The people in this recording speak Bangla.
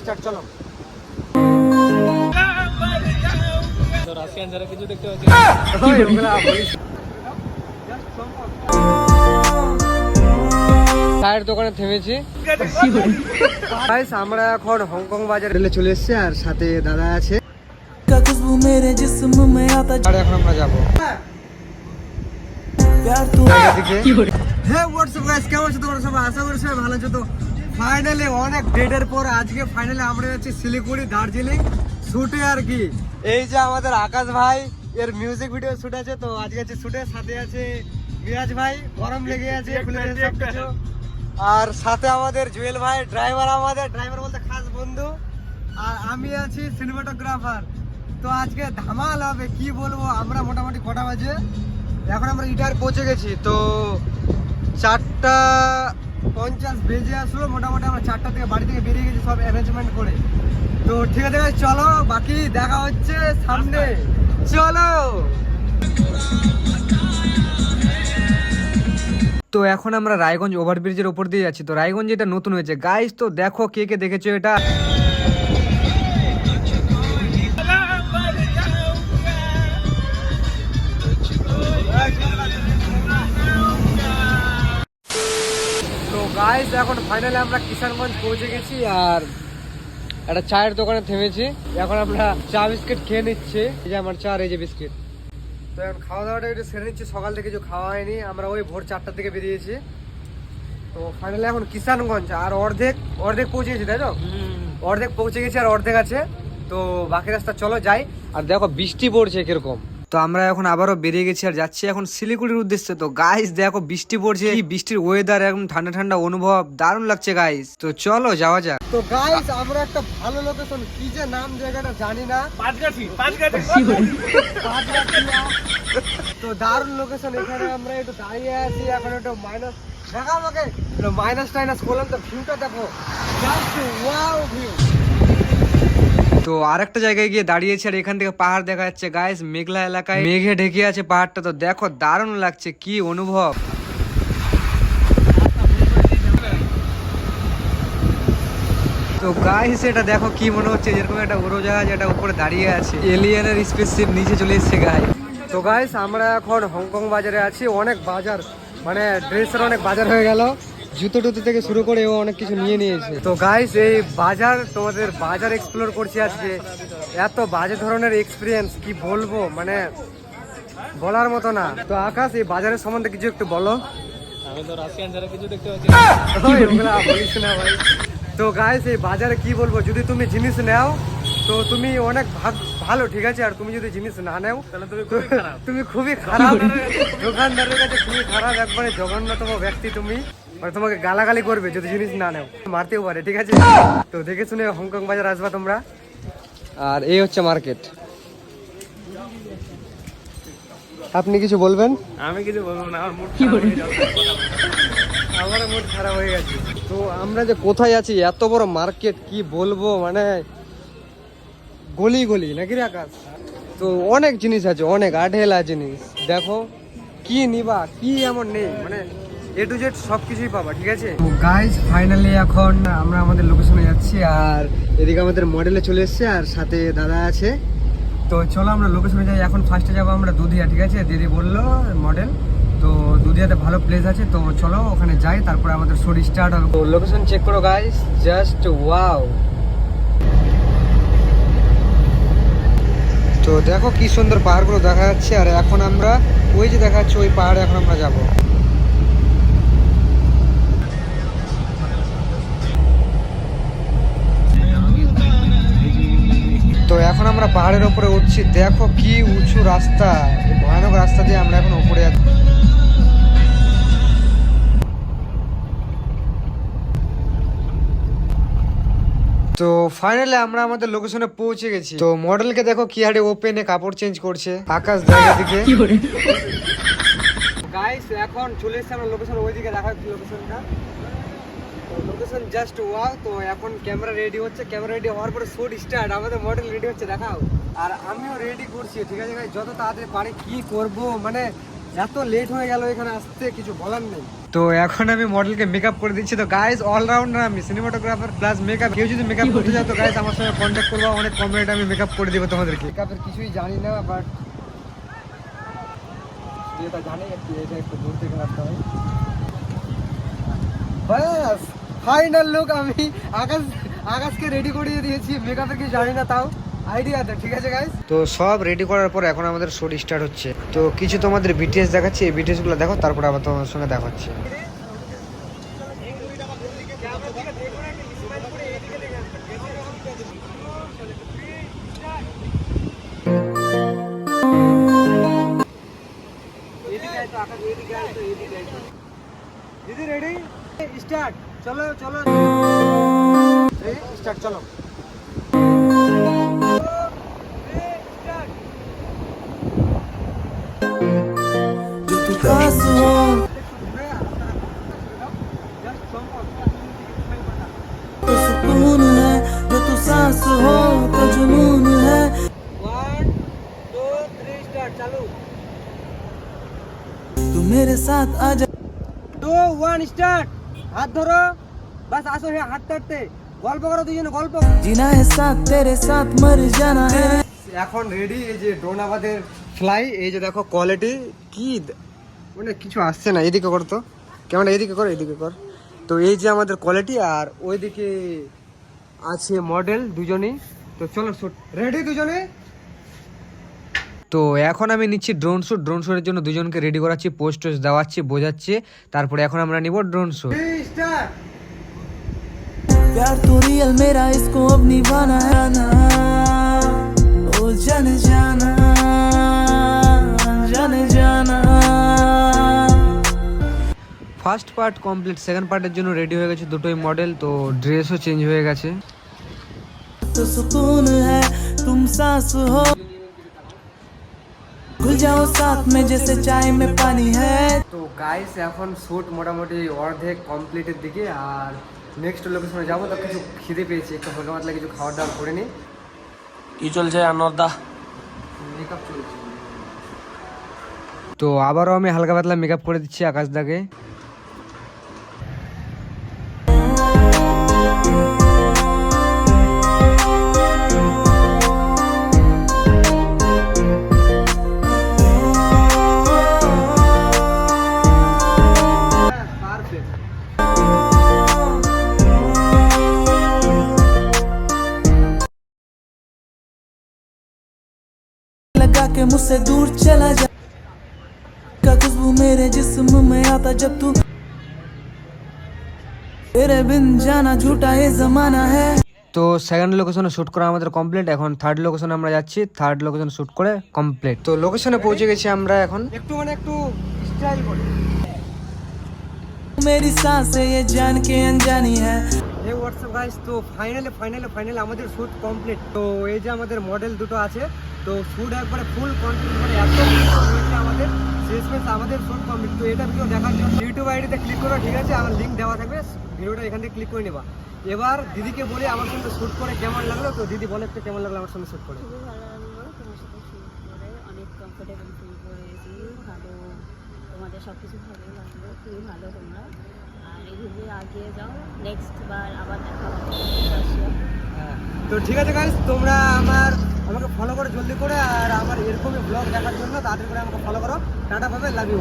স্টার্ট চলো। তো রাশিয়ান যারা কিছু দেখতে পাচ্ছি চায়ের দোকানে থেমেছি। গাইস আমরা এখন হংকং বাজারে রেলে চলে এসেছি আর সাথে দাদা আছে আর এখন আমরা যাবো। কেমন আছো তোমরা সবাই? আশা করি সবাই ভালো আছো। তো ফাইনালি অনেক ডেটের পর আজকে ফাইনালি আমরা যাচ্ছি শিলিগুড়ি দার্জিলিং শুটে আর কি। এই যে আমাদের আকাশ ভাই এর মিউজিক ভিডিও শুট আছে, তো আজকে আছে শুটের সাথে আছে মিরাজ ভাই, গরম লেগে আছে সবকিছু। আর সাথে আমাদের জুয়েল ভাই ড্রাইভার, আমাদের ড্রাইভার বলতে খাস বন্ধু। আর আমি আছি সিনেমাটোগ্রাফার। তো আজকে ধামাল হবে কি বলবো। আমরা মোটামুটি কটা বাজে এখন আমরা ইটার পৌঁছে গেছি, তো 4:50 বেজে আসলো মোটামুটি। আমরা 4টা থেকে বাড়ি থেকে বেরিয়ে গেছি সব অ্যারেঞ্জমেন্ট করে। তো ঠিক আছে ভাই চলো, বাকি দেখা হচ্ছে সামনে, চলো। তো এখন আমরা রায়গঞ্জ ওভারব্রিজের উপর দিয়ে যাচ্ছি। তো রায়গঞ্জ এটা নতুন হয়েছে গাইস, তো দেখো কে কে দেখেছো এটা। তো গাইস এখন ফাইনালি আমরা কিষানগঞ্জ পৌঁছে গেছি আর একটা চায়ের দোকানে থেমেছি। এখন আমরা চা বিস্কিট খেয়ে নিচ্ছি। এই যে আমার চা, এই যে বিস্কিট। তো এখন খাওয়া দাওয়াটা একটু সেরে নিচ্ছি, সকাল থেকে কিছু খাওয়া হয়নি। আমরা ওই ভোর 4টা থেকে বেরিয়েছি। তো ফাইনালি এখন কিষানগঞ্জ আর অর্ধেক পৌঁছে গেছি, তাই তো? অর্ধেক পৌঁছে গেছি আর অর্ধেক আছে। তো বাকি রাস্তা চলো যাই। আর দেখো বৃষ্টি পড়ছে কিরকম। তো আমরা এখন আবারও বেরিয়ে গেছি আর যাচ্ছি এখন শিলিগুড়ির উদ্দেশ্যে। তো গাইস দেখো বৃষ্টি পড়ছে, এই বৃষ্টির ওয়েদার একদম ঠান্ডা ঠান্ডা অনুভব, দারুণ লাগছে গাইস। তো চলো যাওয়া যাক। তো গাইস আমরা একটা ভালো লোকেশন, কি যে নাম জায়গাটা জানি না, পাঁচগাছি তো দারুণ লোকেশন। এখানে আমরা একটু দাঁড়িয়ে আছি এখন। একটু মাইনাস দেখা আমাকে মাইনাস টাইনাস করলাম, তো ভিউটা দেখো, জাস্ট ওয়াও ভিউ। তো আরেকটা জায়গায় গিয়ে দাঁড়িয়েছে আর এখান থেকে পাহাড় দেখা যাচ্ছে গাইস। মেঘলা এলাকায় মেঘে ঢেকে আছে পাহাড়টা, তো দেখো দারুণ লাগছে, কি অনুভব। তো গাইস এটা দেখো কি মনে হচ্ছে যেরকম একটা উড়োজাহাজ এটা উপরে দাঁড়িয়ে আছে, এলিয়েনের স্পেসশিপ নিচে চলে এসেছে গাইস। তো গাইস আমরা এখন হংকং বাজারে আছি। অনেক বাজার, মানে ড্রেসের অনেক বাজার হয়ে গেল, জুতো টুতো থেকে শুরু করে ও অনেক কিছু নিয়ে নিয়েছে। তো গাইস এই বাজার, তোমাদের বাজার এক্সপ্লোর করছি আজকে। এত বাজে ধরনের এক্সপিরিয়েন্স কি বলবো, মানে বলার মতো না। তো আকাশ এই বাজারের সম্বন্ধে কিছু একটু বলো। আমি তো রাশিয়ান যারা কিছু দেখতে পাচ্ছি বলিস না ভাই। তো গাইস এই বাজারে কি বলবো, যদি তুমি জিনিস নাও তো তুমি অনেক ভালো, ঠিক আছে। আর তুমি যদি জিনিস না নাও তাহলে তুমি খুবই খারাপ, দোকানদারের কাছে খুবই খারাপ, একবারে জঘন্যতম ব্যক্তি তুমি। মানে তোমাকে গালাগালি করবে যদি জিনিস না নাও, মারতেও পারে, ঠিক আছে। তো দেখে শুনে হংকং বাজার আসবা তোমরা। আর এই হচ্ছে মার্কেট। আপনি কিছু বলবেন? আমি কিছু বলবো না, আমার মুড আমার মুড খারাপ হয়ে গেছে। তো আমরা যে কোথায় আছি, এত বড় মার্কেট, কি বলবো, মানে গলি গলি নাকি রে আকাশ। তো অনেক জিনিস আছে, অনেক আঢেলা জিনিস। দেখো কি নিবা, কি এমন নেই, মানে এ টু জেড সব কিছুই পাবা, ঠিক আছে। গাইস ফাইনালি এখন আমরা আমাদের লোকেশনে যাচ্ছি আর এদিকে আমাদের মডেলে চলে এসছে আর সাথে দাদা আছে। তো চলো আমরা লোকেশনে যাই। এখন ফার্স্টে যাবো আমরা দুধিয়া, ঠিক আছে। দিদি বললো মডেল, তো দুধিয়াতে ভালো প্লেস আছে, তো চলো ওখানে যাই, তারপরে আমাদের শুট স্টার্ট হবে। তো লোকেশন চেক করো গাইস, জাস্ট ওয়াও। তো দেখো কি সুন্দর পাহাড়গুলো দেখা যাচ্ছে। আর এখন আমরা ওই যে দেখা যাচ্ছে ওই পাহাড়ে এখন আমরা যাব। তো এখন আমরা পাহাড়ের উপরে উঠছি, দেখো কি উঁচু রাস্তা, ভয়ানক রাস্তা দিয়ে আমরা এখন উপরে যাচ্ছি। তো ফাইনালি আমরা আমাদের লোকেশনে পৌঁছে গেছি। তো মডেলকে দেখো কি হাড়ে ওপেনে কাপড় চেঞ্জ করছে, আকাশ জায়গা দিকে। গাইস এখন চলে এসেছি আমরা লোকেশন, ওইদিকে দেখা যাচ্ছে লোকেশনটা। তো লোকেশন জাস্ট ওয়াও। তো এখন ক্যামেরা রেডি হচ্ছে, ক্যামেরা রেডি হওয়ার পরে শুট স্টার্ট। আমাদের মডেল রেডি হচ্ছে, দেখাও। আর আমিও রেডি করছি, ঠিক আছে গাইস। যত তাড়াতাড়ি পারি কি করব, মানে এত লেট হয়ে গেল এখানে আসতে, কিছু বলার নেই। তো এখন আমি মডেলকে মেকআপ করে দিচ্ছি। তো গাইস অলরাউন্ডার আমি, সিনেমাটোগ্রাফার প্লাস মেকআপ। কেউ যদি মেকআপ করতে চাও তো গাইস আমার সঙ্গে কন্ট্যাক্ট করবা, অনেক কম রেটে আমি মেকআপ করে দিব তোমাদেরকে। মেকআপের কিছুই জানি না, বাট এটা জানি একটু, এটা একটু দূর থেকে রাখতে হয়। বাস ফাইনাল লুক। আমি আকাশকে রেডি করিয়ে দিয়েছি, মেকআপের কিছু জানি না তাও আইডিয়া আছে। ঠিক আছে গাইস, তো সব রেডি করার পর এখন আমাদের শুট স্টার্ট হচ্ছে। তো কিছু তোমাদের বিটিএস দেখাচ্ছি, এই বিটিএস গুলো দেখো, তারপর আবার তোমার সঙ্গে দেখাচ্ছি। দিদি রেডি, স্টার্ট। চলো চলো স্টার্ট, চলো। तो सुकून है जो तू सांस हो तो जुनून है 1 2 3 स्टार्ट, चालू। तू मेरे साथ आ जा 2 1 স্টার্ট। হাত ধরো, বাস আসো, হে হাত ধরতে গল্প করো, দুজনে গল্প। जीना है साथ तेरे साथ मर जाना है এখন রেডি। এই যে ড্রোন আমাদের ফ্লাই, এই যে দেখো কোয়ালিটি কি, মানে কিছু আসছে না। এদিকে কর তো ক্যামেরা, এদিকে কর, এদিকে কর। তো এই যে আমাদের কোয়ালিটি, আর ওইদিকে আছে মডেল দুজনেই। তো চলো শুট রেডি দুজনে। তো এখন আমি নিচ্ছি ড্রোন শ্যুট। ড্রোন শ্যুটের জন্য দুজনকে রেডি করাচ্ছি, পোস্ট দেওয়াচ্ছি, বোঝাচ্ছি। তারপরে এখন আমরা নিব ড্রোন শ্যুট। प्यार तो रियल मेरा इसको अब निभाना है ना ओ जाने जाना जाने जाना ফার্স্ট পার্ট কমপ্লিট, সেকেন্ড পার্টের জন্য রেডি হয়ে গেছে দুটোই মডেল। তো ড্রেসও চেঞ্জ হয়ে গেছে। तो सुकून है तुम सांस हो घुल जाओ साथ में जैसे चाय में पानी है। তো গাইস এখন শ্যুট মোটামুটি অর্ধেক কমপ্লিটের দিকে, আর নেক্সট লোকেশনে যাবো। তো কিছু খিদে পেয়েছি, একটু হালকা পাতলা কিছু খাওয়ার দাওয়ার করে নিই। কি চলছে আনোয়ারদা? মেকআপ চলছে। তো আবারও আমি হালকা পাতলা মেকআপ করে দিচ্ছি আকাশদাকে। लगा के मुझसे दूर चला जा का खुशबू मेरे जिस्म में आता जब तू तेरे बिन जाना झूठा ये जमाना है। তো সেকেন্ড লোকেশনে শ্যুট করা আমাদের কমপ্লিট। এখন থার্ড লোকেশনে আমরা যাচ্ছি, থার্ড লোকেশন শ্যুট করে কমপ্লিট। তো লোকেশনে পৌঁছে গেছি আমরা এখন। একটু একটু স্টাইল করে मेरी सांसें ये जान के अनजानी है। এই হোয়াটসঅ্যাপ গাইস, তো ফাইনালি আমাদের শ্যুট কমপ্লিট। তো এই যে আমাদের মডেল দুটো আছে, তো শ্যুট একবারে ফুল কমপ্লিট, মানে এত হয়েছে আমাদের শেষমেশ আমাদের শ্যুট কমপ্লিট। তো এটা ভিডিও দেখার জন্য ইউটিউব আইডিতে ক্লিক করো, ঠিক আছে? আমার লিঙ্ক দেওয়া থাকবে, ভিডিওটা এখান থেকে ক্লিক করে নেবা। এবার দিদিকে বলে আমার সঙ্গে শ্যুট করে কেমন লাগলো। তো দিদি বলে একটু কেমন লাগলো আমার সঙ্গে শ্যুট করে। খুবই ভালো লাগলো তোমার সাথে শুট করে, অনেক কমফোর্টেবল ফিল করেছি। ভালো, তোমাদের সব কিছু ভালো লাগলো, খুবই ভালো তোমরা। আর এইভাবে আগিয়ে যাও, নেক্সট বার আবার দেখা হবে। তো ঠিক আছে গাইস, তোমরা আমাকে ফলো করো জলদি করে, আর আমার এরকমই ব্লগ দেখার জন্য তাড়াতাড়ি করে আমাকে ফলো করো। টাটা, পাবে, লাভ ইউ।